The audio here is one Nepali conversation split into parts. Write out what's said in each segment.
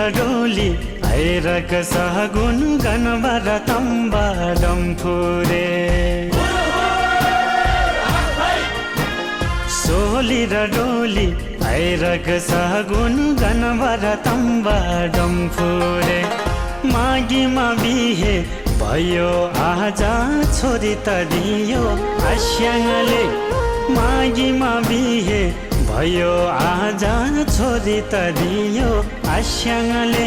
डोली आइरक सहगुन गनबर तम्बा डम्फुरे सोली र डोली आइरक सहगुन गनबर तम्बा डम्फुरे मागीमा बिहे भयो आजा छोरी त दियो आस्याङले मागीमा बिहे भयो आजा छोरी त दियो आस्याङले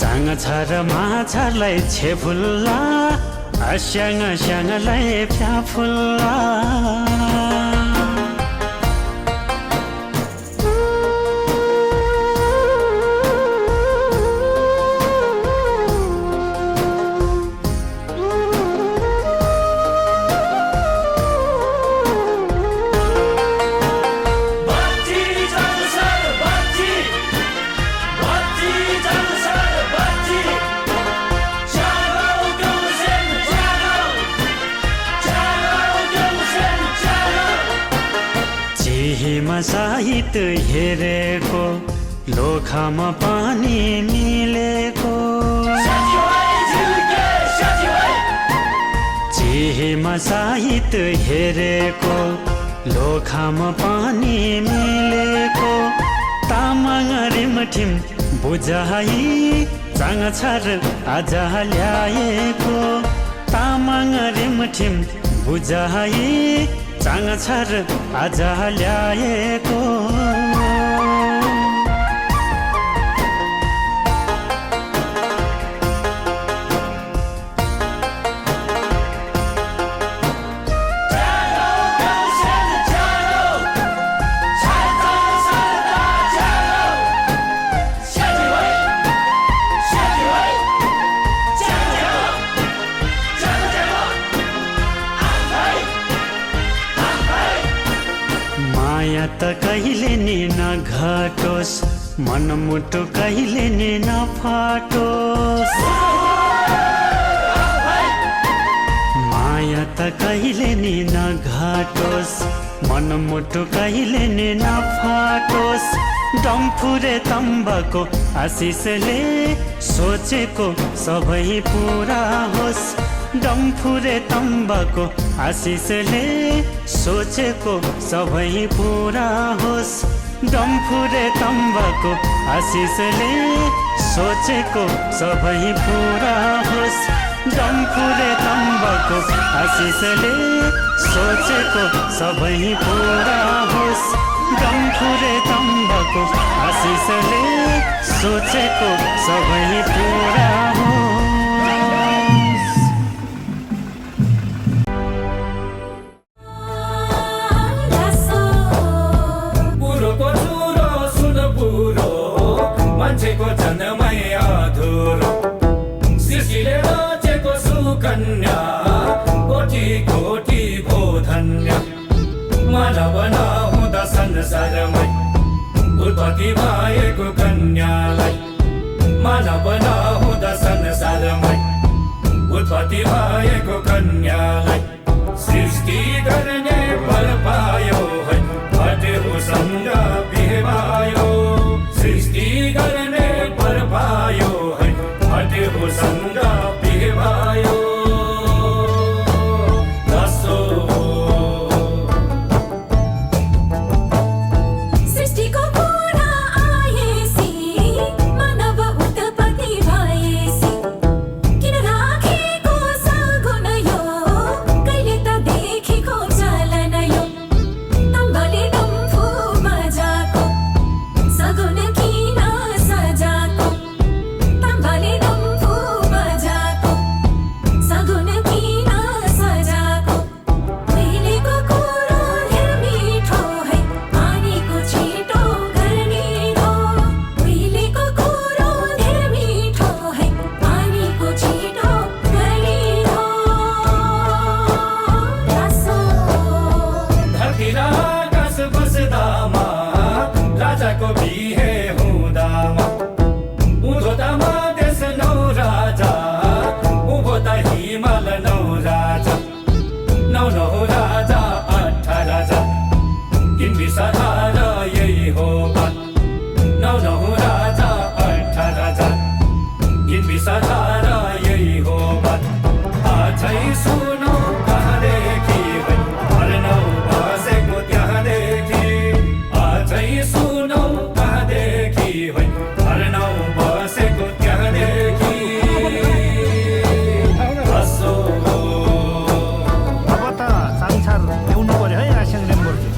चाङ छ र माछालाई छेफुल्ला आस्याङ स्याङलाई फ्याफुल्ला साहित्य हेरेको लोखामा पानी मिलेको चिहीमा साहित्य हेरेको लोखामा पानी मिलेको तामाङ रिमठिम बुझाइ चाङ छर आज ल्याएको तामाङ रिमठिम बुझाइ चाङ छर आज ल्याएको त कहिले नि नघटोस् मनमुटु कहिले नि नफाटोस् माया त कहिले नि नघटोस् मनमुटु कहिले नि नफाटोस् डम्फुरे तम्बाको आशिषले सोचेको सबै पुरा होस् डम्फुरे तम्बाको आशिषले सोचेको सबै पुरा होस् डम्फुरे तम्बाको आशिषले सोचेको सबै पुरा होस् डम्फुरे तम्बाको आशिषले सोचेको सबै पुरा होस् डम्फुरे तम्बाको आशिषले सोचेको सबै पुरा होस् मान्छेको जन्मै अधुरो सृष्टिले रचेको सुकन्या कोटी कोटी भो धन्य मानव नहुँदा संसारमै उत्पत्ति भएको कन्यालाई मानव नहुँदा संसारमै उत्पत्ति भएको कन्यालाई सृष्टि गर्ने बल पायो है हटेउसँग बिहे भयो सृष्टि गर्ने पर पायो है हटेउसँग बिहे भयो सृष्टिको कुरा आएसी मानव उत्पत्ति भएसी किन राखेको सगुन यो कहिले त देखेको चलन यो तम्बाले डम्फुमा भात 9 राजा 18 जात गीत विषधारा यही हो बात आजै सुनौ कहाँदेखि है अर्नौ बसेको त्यहाँदेखि आजै सुनौ कहाँदेखि है अर्नौ बसेको त्यहाँदेखि हसो अब त संसार ल्याउनु पर्यो है आस्याङ रेम्बोर्जी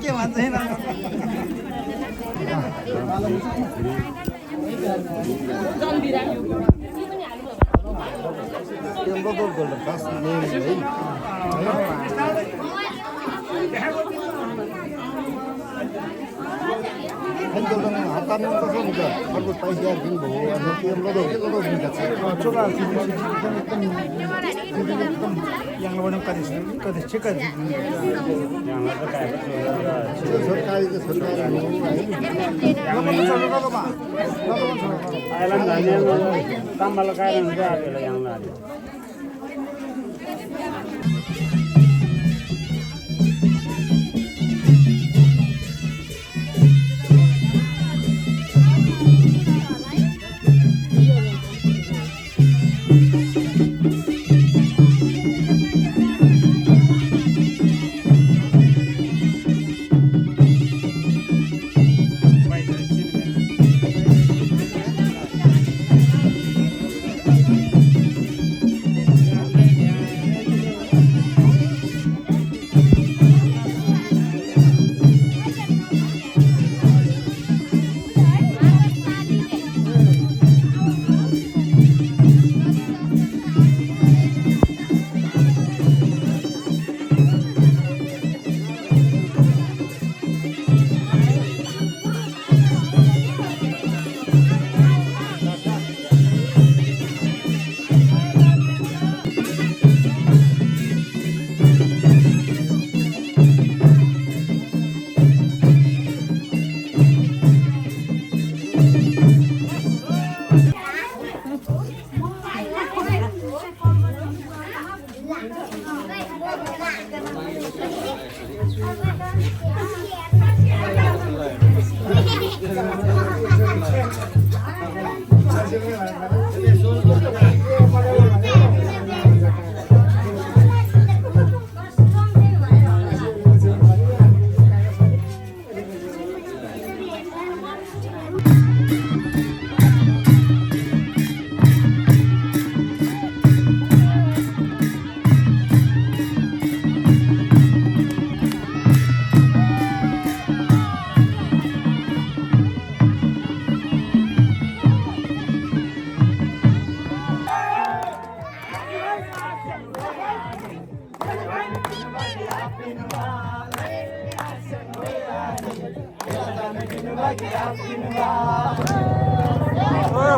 के भन्छ हातामा कसो हुन्छ अर्को पैसा दिनुभयो अनि त्यो लदो हुन्छ चोला एकदम 양로는 까지 치까지 सरकारी त सरकारी हो आइलाम धाने ताम्बा लगाएर हुन्छ आफैलाई 양लाले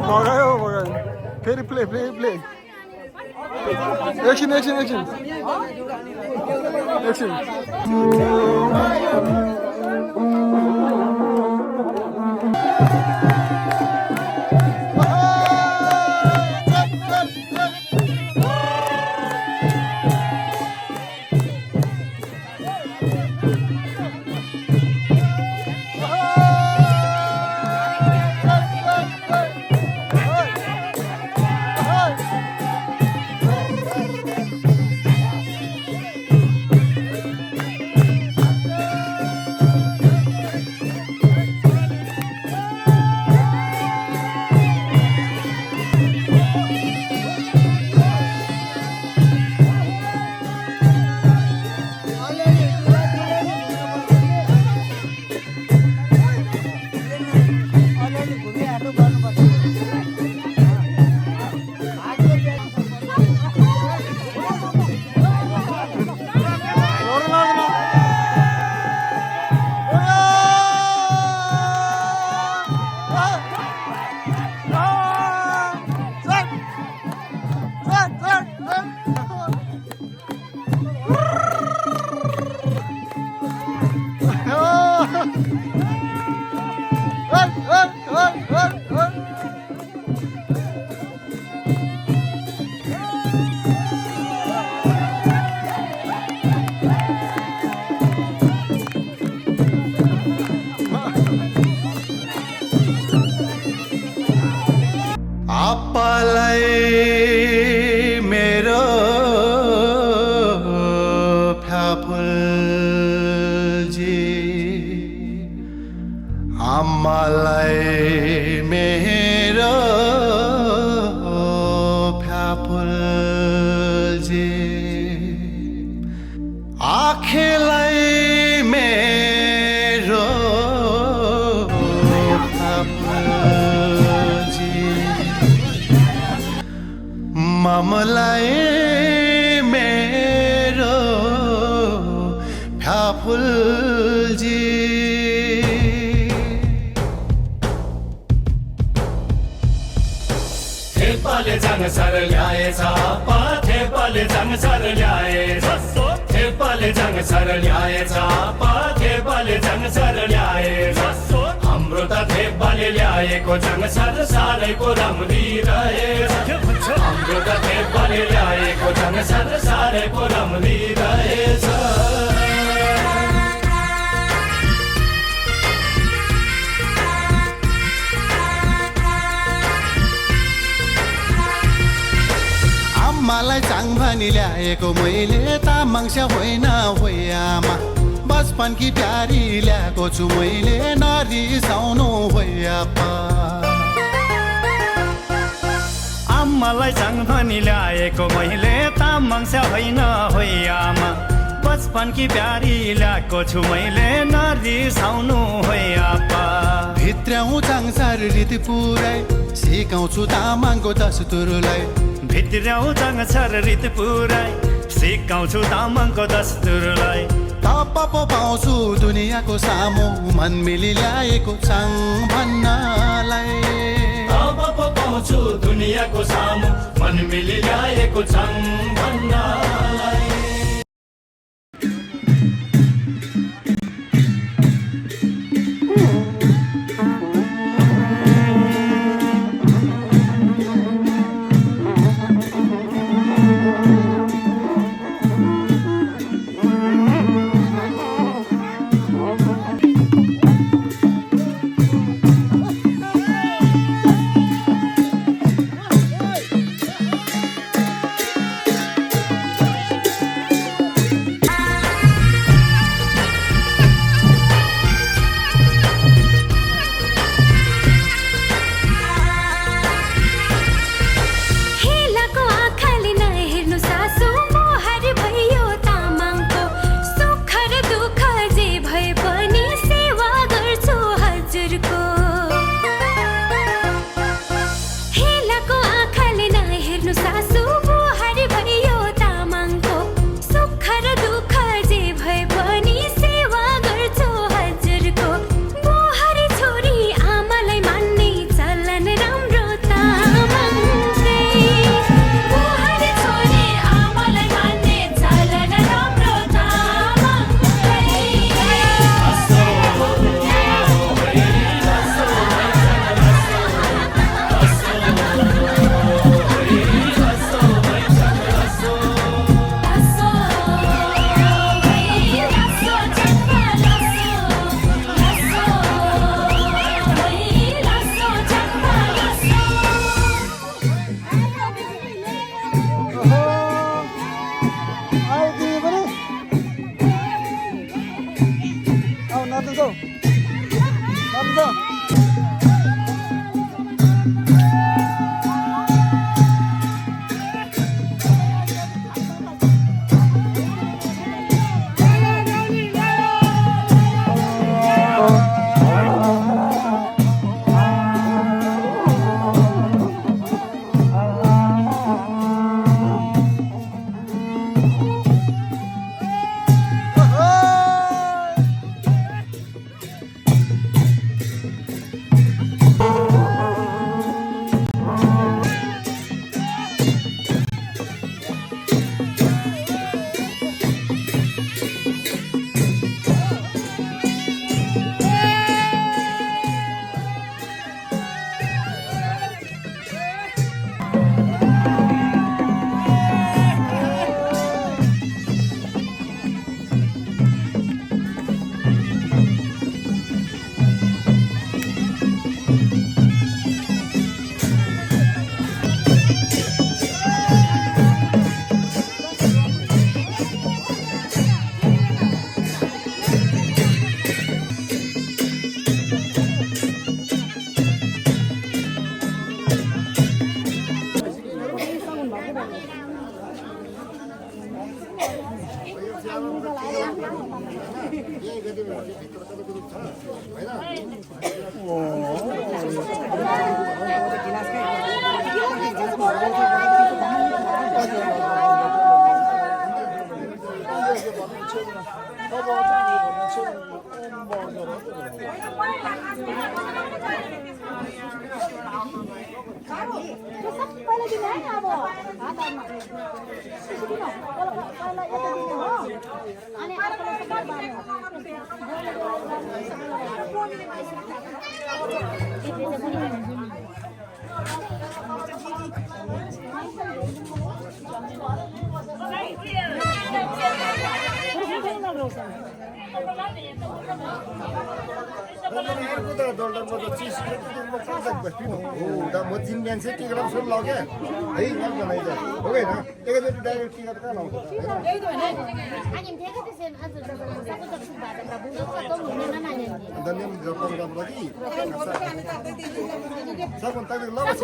भगायो फेरि प्ले एकछिन आप्पालाई मेरो फ्याफुलजी आम्मालाई मेरो फ्याफुलजी आँखेलाई मेरो मामलाई मेरो फ्याफुलजी थेपाले जाङसर ल्याएछ पा थेपाले जाङसर ल्याएछ थेपाले जाङसर ल्याएछ पा थेपाले जाङसर ल्याएछ हाम्रो त थेपाले ल्याएको जाङसर सारैको राम्री रहेछ हाम्रो त थेपाले ल्याएको जाङसर सारैको राम्री रहेछ आम्मालाई चाङ भनी ल्याएको मैले तामाङस्या होइन होइ आमा बचपनकी प्यारी ल्याएको छु मैले नरिसाउनु होइ आप्पा आम्मालाई चाङ भनी ल्याएको मैले तामाङस्या होइन होइ आमा बचपनकी प्यारी ल्याएको छु मैले नरिसाउनु होइ आप्पा भित्रौँ चाङसार रीति पुरै सिकाउँछु तामाङको दस्तुरलाई भित्रौँ चाङसार रीति पुरै सिकाउँछु तामाङको दस्तुरलाई तप पो पाउँछु दुनियाँको सामु मन मिली ल्याएको चाङ भन्नलाई तब पो पाउँछु दुनियाँको सामु मन मिली ल्याएको चाङ भन्नलाई पहिला दिने है अब हातमा किन पहिला यता दिने हो अनि अर्कोले सबै म चिन्बिहान चाहिँ टिकट सुन लग्यो है बनाइज हो कि होइन एकैचोटि डाइरेक्ट टिकट कहाँ लाउँछ अन्त नेम प्रोग्राम लगी सबभन्दा तपाईँको लगाउँछ